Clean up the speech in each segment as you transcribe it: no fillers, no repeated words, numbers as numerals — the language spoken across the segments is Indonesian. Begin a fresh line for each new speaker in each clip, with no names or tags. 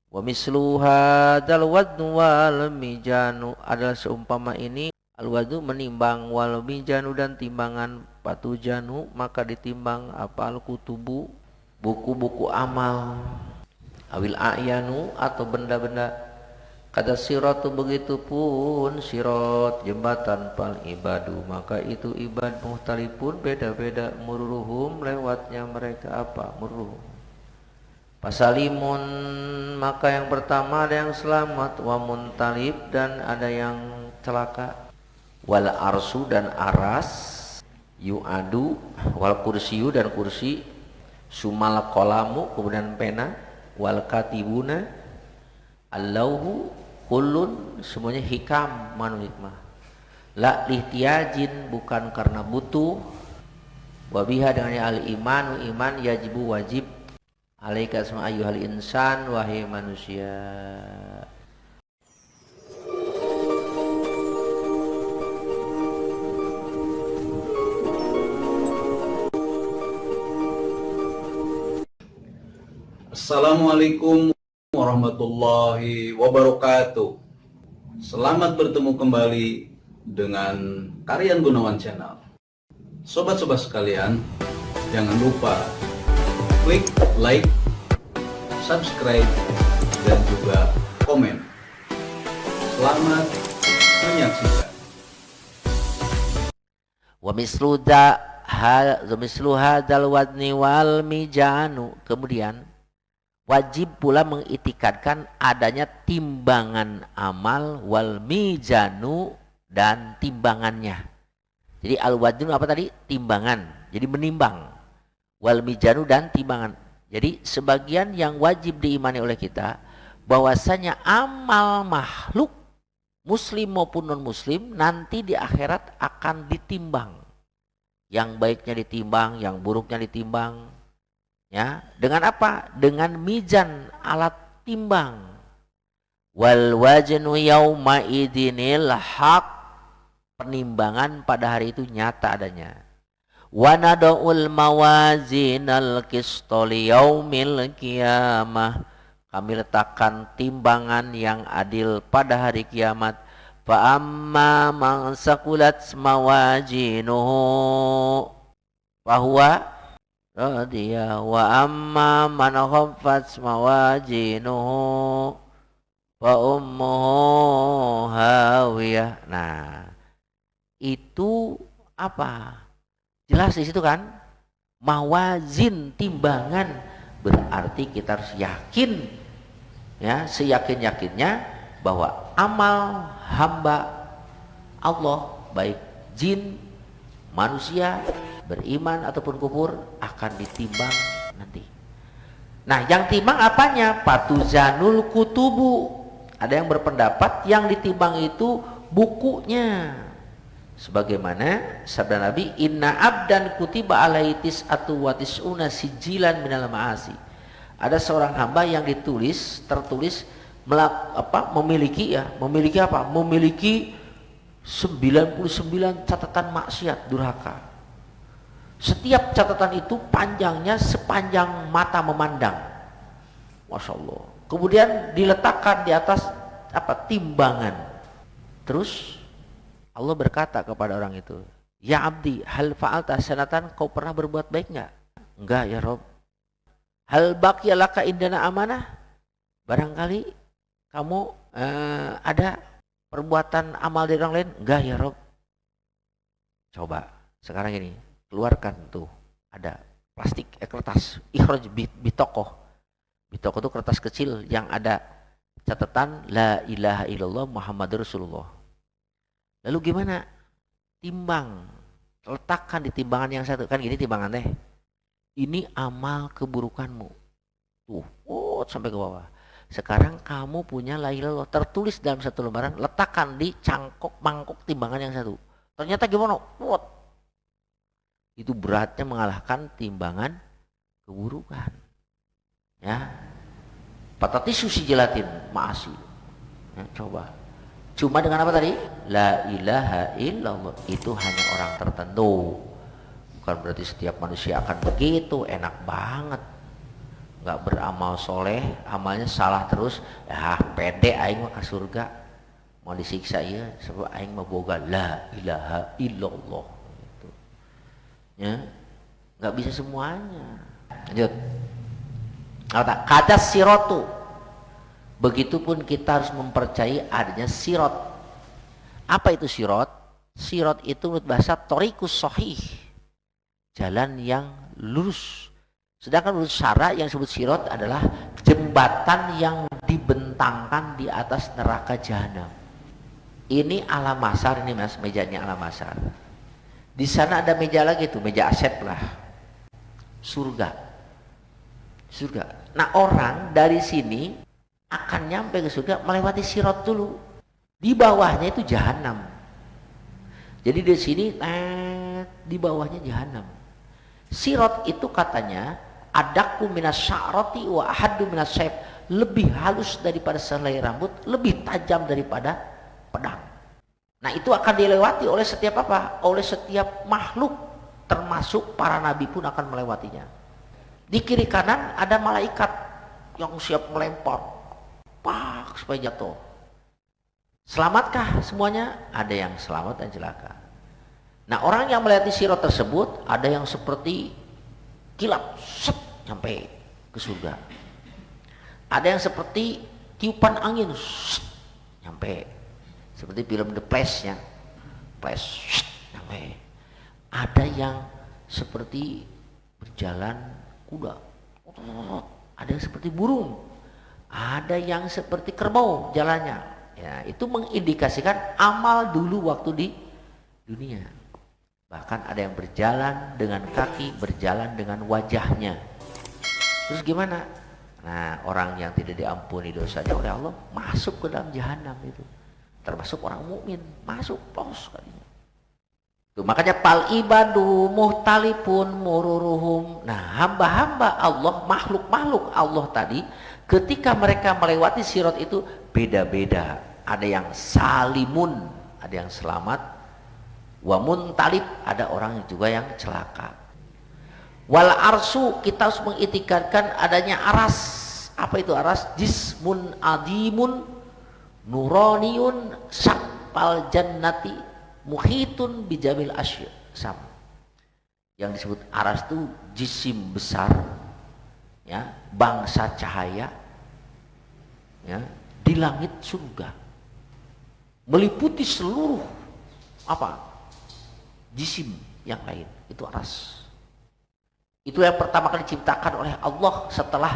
Wa mislu hadzal wadnu wal mizanu adalah seumpama ini al wadnu menimbang wal mizanu dan timbangan patujanu maka ditimbang apa al kutubu buku-buku amal awil a'yanu atau benda-benda kata siratu begitu pun sirat jembatan pal ibadu maka itu ibad muhtalipun beda-beda mururuhum lewatnya mereka apa mururuhum pasalimun maka yang pertama ada yang selamat wa muntalib dan ada yang celaka wal arsu dan aras yu'adu wal kursiyu dan kursi sumal kolamu kemudian pena wal katibuna allauhu kullun semuanya hikam manu hikmah la lihtiyajin bukan karena butuh wabiha dengan al imanu iman yajibu wajib alaika asma ayyuhal insan wahai manusia.
Assalamualaikum warahmatullahi wabarakatuh. Selamat bertemu kembali dengan Karyan Gunawan Channel. Sobat-sobat sekalian, jangan lupa klik like, subscribe, dan juga komen. Selamat menyaksikan.
Wa mislu hadzal wadni wal mizanu kemudian wajib pula mengitikadkan adanya timbangan amal wal mizanu dan timbangannya. Jadi al wadnu apa tadi? Timbangan. Jadi menimbang. Wal mizanu dan timbangan. Jadi sebagian yang wajib diimani oleh kita bahwasanya amal makhluk muslim maupun non muslim nanti di akhirat akan ditimbang. Yang baiknya ditimbang, yang buruknya ditimbang. Ya, dengan apa? Dengan mizan alat timbang. Wal waznu yauma idinil haq. Penimbangan pada hari itu nyata adanya. Wa nada'ul mawazinal qista liyaumil qiyamah. Kami letakkan timbangan yang adil pada hari kiamat. Fa amma man saqulat mawazinuhu fahuwa radiya wa amma man khaffat mawazinuhu fa ummuhu hawiyah. Nah, itu apa? Jelas di situ kan? Mawazin timbangan berarti kita harus yakin ya, seyakin-yakinnya bahwa amal hamba Allah baik jin, manusia, beriman ataupun kufur akan ditimbang nanti. Nah, yang timbang apanya? Patuzanul kutubu. Ada yang berpendapat yang ditimbang itu bukunya. Sebagaimana sabda Nabi, inna abdan kutiba alaitis atu watisuna sijilan minal ma'asi. Ada seorang hamba yang tertulis memiliki apa? Memiliki 99 catatan maksiat durhaka. Setiap catatan itu panjangnya sepanjang mata memandang. Masya Allah. Kemudian diletakkan di atas timbangan. Terus Allah berkata kepada orang itu, ya abdi, hal fa'alta sanatan, kau pernah berbuat baik enggak? Enggak ya Rob. Hal baqiya laka indana amanah? Barangkali kamu ada perbuatan amal dari orang lain? Enggak ya Rob. Coba sekarang ini keluarkan tuh, ada plastik kertas ikhraj bitokoh. Bitokoh itu kertas kecil yang ada catatan la ilaha illallah Muhammadur Rasulullah. Lalu gimana? Timbang, letakkan di timbangan yang satu. Kan gini timbangan teh. Ini amal keburukanmu. Tuh, sampai ke bawah. Sekarang kamu punya la ilaha illallah tertulis dalam satu lembaran, letakkan di mangkok timbangan yang satu. Ternyata gimana? Itu beratnya mengalahkan timbangan keburukan. Ya. Patati susi jelatin maasi. Ya, coba. Cuma dengan apa tadi? La ilaha illallah. Itu hanya orang tertentu. Bukan berarti setiap manusia akan begitu. Enak banget. nggak beramal soleh, amalnya salah terus, ya pede aing mah ke surga, mau disiksa ya sebab aing mah boga la ilaha illallah gitu. Ya nggak bisa semuanya. Lanjut. Kata sirotu, begitupun kita harus mempercayai adanya sirot. Apa itu sirot? Sirot itu menurut bahasa thoriqus shahih, jalan yang lurus. Sedangkan menurut syara yang disebut sirot adalah jembatan yang dibentangkan di atas neraka jahanam. Ini alam mahsyar, ini mas, mejanya alam mahsyar. Di sana ada meja lagi tuh, meja asep lah. Surga. Nah orang dari sini akan nyampe ke surga melewati sirot dulu. Di bawahnya itu jahanam. Jadi di sini di bawahnya jahanam. Sirot itu katanya adaku minas sya'rati wa ahaddu minas sayf, lebih halus daripada selai rambut, lebih tajam daripada pedang. Nah itu akan dilewati oleh setiap apa? Oleh setiap makhluk, termasuk para nabi pun akan melewatinya. Di kiri kanan ada malaikat yang siap melempar, pak, supaya jatuh. Selamatkah semuanya? Ada yang selamat dan celaka. Nah orang yang melewati sirot tersebut ada yang seperti kilat, set, sampai ke surga. Ada yang seperti tiupan angin, set, sampai seperti film The Flash-nya, Flash, set, sampai. Ada yang seperti berjalan kuda, ada yang seperti burung, ada yang seperti kerbau jalannya. Ya, itu mengindikasikan amal dulu waktu di dunia. Bahkan ada yang berjalan dengan kaki, berjalan dengan wajahnya. Terus gimana? Nah, orang yang tidak diampuni dosanya oleh Allah masuk ke dalam jahanam itu. Termasuk orang mukmin masuk pos kalinya. Tuh, makanya pal ibadu muhtalipun mururuhum. Nah, hamba-hamba Allah, makhluk-makhluk Allah tadi, ketika mereka melewati sirat itu beda-beda. Ada yang salimun, ada yang selamat. Wa muntalib, ada orang juga yang celaka. Wal arsu, kita harus mengitikadkan adanya aras. Apa itu aras? Jismun adimun nuraniun syaqal jannati muhitun bijamil asyam. Yang disebut aras itu jisim besar, ya, bangsa cahaya, ya, di langit surga, meliputi seluruh apa jisim yang lain. Itu aras. Itu yang pertama kali diciptakan oleh Allah setelah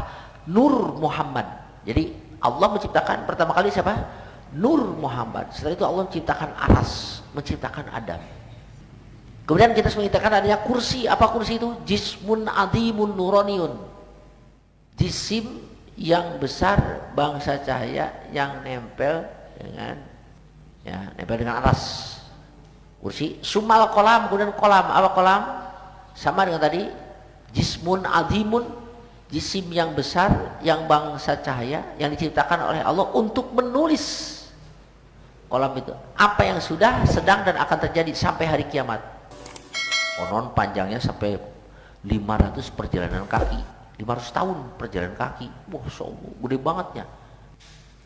Nur Muhammad. Jadi Allah menciptakan pertama kali siapa? Nur Muhammad. Setelah itu Allah menciptakan aras, menciptakan Adam. Kemudian kita menciptakan adanya kursi. Apa kursi itu? Jismun adimun nuraniun, jisim yang besar, bangsa cahaya yang nempel dengan, ya, nempel dengan aras. Kursi. Sumal kolam, kemudian kolam. Apa kolam? Sama dengan tadi. Jismun adimun, jisim yang besar, yang bangsa cahaya, yang diciptakan oleh Allah untuk menulis kolam itu apa yang sudah, sedang, dan akan terjadi sampai hari kiamat. Konon panjangnya sampai 500 perjalanan kaki, 500 tahun perjalanan kaki. Wah, gede bangetnya.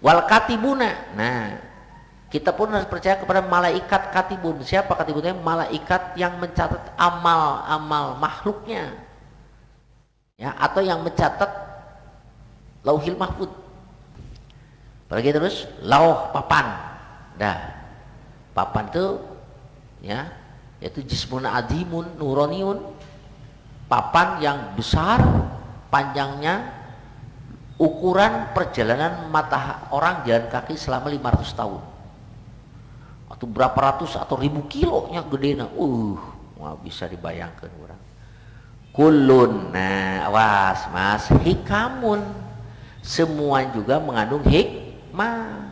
Wal katibuna. Nah, kita pun harus percaya kepada malaikat katibun. Siapa katibunnya? Malaikat yang mencatat amal-amal makhluknya, ya, atau yang mencatat lauhil mahfud. Apalagi terus lauh, papan. Dah, papan itu, ya, yaitu jismun adimun nuraniun, papan yang besar, panjangnya ukuran perjalanan mata orang jalan kaki selama 500 tahun, atau berapa ratus atau ribu kilonya gedena. Bisa dibayangkan orang. Kulun, nah awas mas, hikamun, semua juga mengandung hikmah.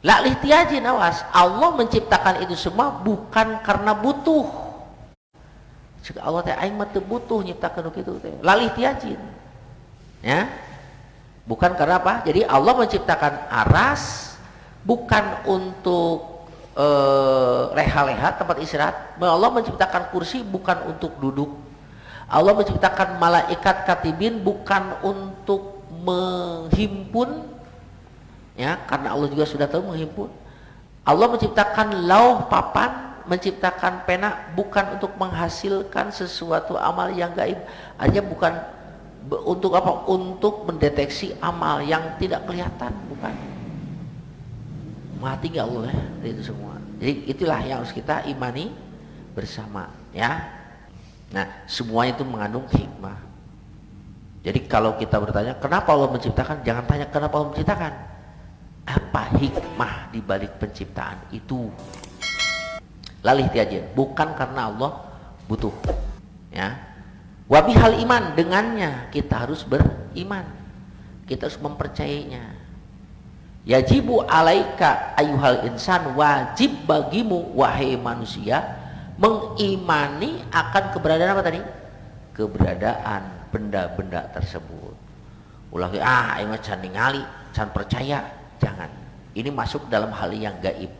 La lihtiajin, awas, Allah menciptakan itu semua bukan karena butuh. Allah teh aing mah teu butuh nyiptakeun kitu teh. La lihtiajin. Ya. Bukan karena apa? Jadi Allah menciptakan aras bukan untuk leha-leha tempat istirahat. Allah menciptakan kursi bukan untuk duduk. Allah menciptakan malaikat katibin bukan untuk menghimpun, ya, karena Allah juga sudah tahu menghimpun. Allah menciptakan lauh papan, menciptakan pena bukan untuk menghasilkan sesuatu amal yang gaib, artinya bukan untuk apa? Untuk mendeteksi amal yang tidak kelihatan, bukan. Maha tinggi Allah ya, itu semua. Jadi itulah yang harus kita imani bersama, ya. Nah, semuanya itu mengandung hikmah. Jadi kalau kita bertanya kenapa Allah menciptakan, jangan tanya kenapa Allah menciptakan, apa hikmah di balik penciptaan itu. Lalih tiaja, bukan karena Allah butuh, ya. Wabihal iman, dengannya kita harus beriman, kita harus mempercayainya. Yajibu alaika ayuhal insan, wajib bagimu wahai manusia mengimani akan keberadaan apa tadi? Keberadaan benda-benda tersebut. Ulah can ningali, can percaya, jangan. Ini masuk dalam hal yang gaib.